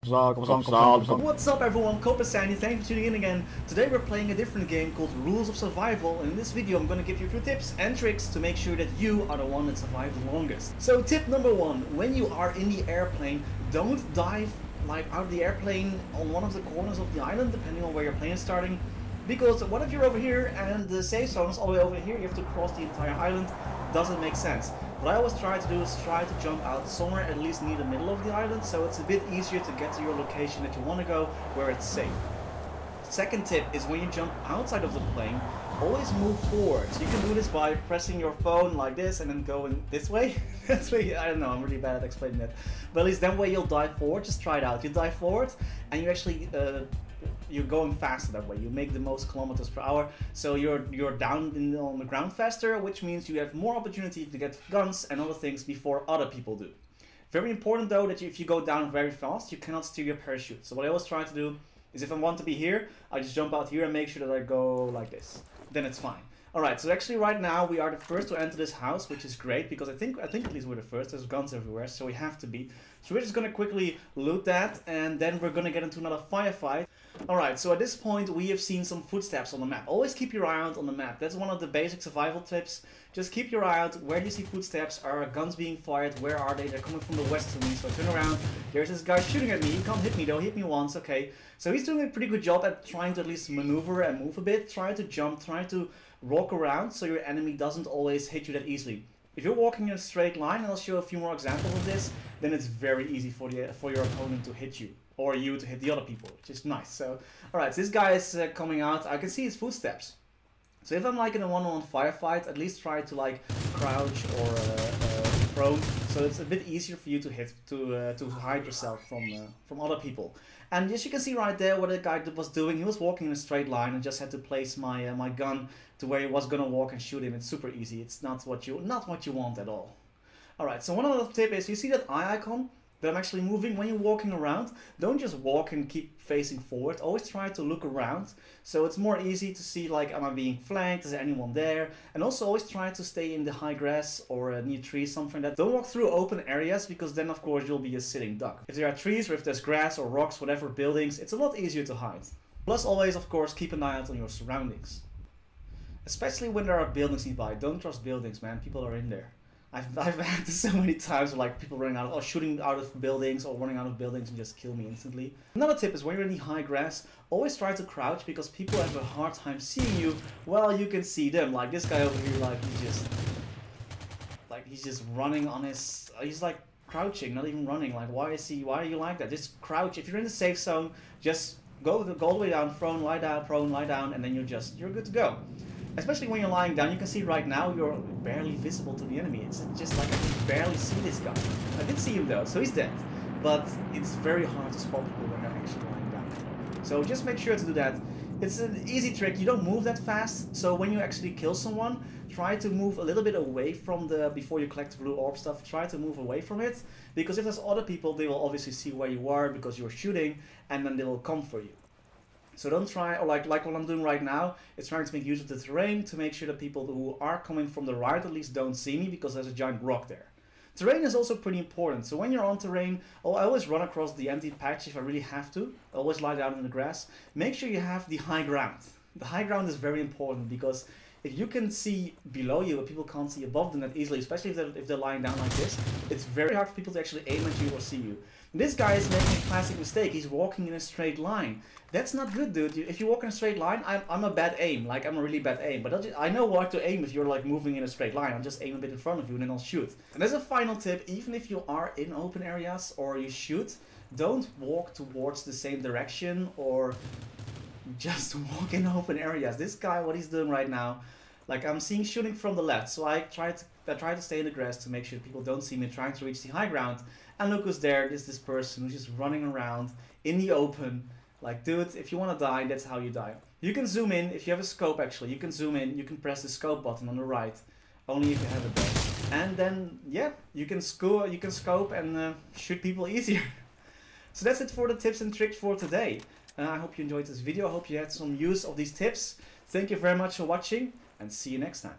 What's up everyone, coppersan, thanks for tuning in again. Today we're playing a different game called Rules of Survival, and in this video I'm going to give you a few tips and tricks to make sure that you are the one that survives the longest. So tip number one, when you are in the airplane, don't dive like out of the airplane on one of the corners of the island, depending on where your plane is starting. Because what if you're over here and the safe zone is all the way over here, you have to cross the entire island. Doesn't make sense. What I always try to do is try to jump out somewhere at least near the middle of the island, so it's a bit easier to get to your location that you want to go, where it's safe. Second tip is when you jump outside of the plane, always move forward. So you can do this by pressing your phone like this and then going this way. That's way, I don't know, I'm really bad at explaining that. But at least that way you'll dive forward. Just try it out. You dive forward and you actually you're going faster that way. You make the most kilometers per hour, so you're down on the ground faster, which means you have more opportunity to get guns and other things before other people do. Very important though that if you go down very fast, you cannot steer your parachute. So what I always try to do is, if I want to be here, I just jump out here and make sure that I go like this. Then it's fine. Alright, so actually right now we are the first to enter this house, which is great because I think at least we're the first. There's guns everywhere, so we have to be. So we're just gonna quickly loot that and then we're gonna get into another firefight. Alright, so at this point we have seen some footsteps on the map. Always keep your eye out on the map. That's one of the basic survival tips. Just keep your eye out. Where do you see footsteps? Are guns being fired? Where are they? They're coming from the west to me, so I turn around. There's this guy shooting at me. He can't hit me though. He hit me once, okay. So he's doing a pretty good job at trying to at least maneuver and move a bit. Try to jump, try to walk around so your enemy doesn't always hit you that easily. If you're walking in a straight line, and I'll show a few more examples of this, then it's very easy for your opponent to hit you. Or you to hit the other people, which is nice. So, alright, so this guy is coming out. I can see his footsteps. So if I'm like in a one-on-one firefight, at least try to like crouch or prone, so it's a bit easier for you to hit, to hide yourself from other people. And as you can see right there, what the guy was doing, he was walking in a straight line and just had to place my my gun to where he was gonna walk and shoot him. It's super easy. It's not what you want at all. Alright, so one other tip is, you see that eye icon that I'm actually moving? When you're walking around, don't just walk and keep facing forward. Always try to look around, so it's more easy to see, like, am I being flanked? Is there anyone there? And also always try to stay in the high grass or near trees, something like that. Don't walk through open areas, because then of course you'll be a sitting duck. If there are trees or if there's grass or rocks, whatever, buildings, it's a lot easier to hide. Plus always, of course, keep an eye out on your surroundings. Especially when there are buildings nearby. Don't trust buildings, man. People are in there. I've had this so many times, like people running out, or shooting out of buildings, or running out of buildings and just kill me instantly. Another tip is, when you're in the high grass, always try to crouch, because people have a hard time seeing you while you can see them. Like this guy over here, like he's just running on his, he's like crouching, not even running. Like why are you like that? Just crouch. If you're in the safe zone, just go all the way down, prone, lie down, and then you're good to go. Especially when you're lying down, you can see right now you're barely visible to the enemy. It's just like I can barely see this guy. I did see him though, so he's dead. But it's very hard to spot people when they're actually lying down. So just make sure to do that. It's an easy trick. You don't move that fast, so when you actually kill someone, try to move a little bit away from before you collect the blue orb stuff, try to move away from it. Because if there's other people, they will obviously see where you are because you're shooting, and then they will come for you. So don't try, or like what I'm doing right now, is trying to make use of the terrain to make sure that people who are coming from the right at least don't see me, because there's a giant rock there. Terrain is also pretty important, so when you're on terrain, I always run across the empty patch if I really have to. I always lie down in the grass. Make sure you have the high ground. The high ground is very important, because if you can see below you but people can't see above them that easily, especially if they're lying down like this, it's very hard for people to actually aim at you or see you. This guy is making a classic mistake. He's walking in a straight line. That's not good, dude. If you walk in a straight line, I'm a bad aim. Like, I'm a really bad aim. But I know what to aim if you're like moving in a straight line. I'll just aim a bit in front of you and then I'll shoot. And as a final tip, even if you are in open areas or you shoot, don't walk towards the same direction or just walk in open areas. This guy, what he's doing right now, like I'm seeing shooting from the left, so I try to stay in the grass to make sure people don't see me trying to reach the high ground. And look who's there. There's this person who's just running around in the open. Like, dude, if you want to die, that's how you die. You can zoom in. If you have a scope, actually, you can zoom in. You can press the scope button on the right, only if you have it there. And then, yeah, you can scope and shoot people easier. So that's it for the tips and tricks for today. I hope you enjoyed this video. I hope you had some use of these tips. Thank you very much for watching, and see you next time.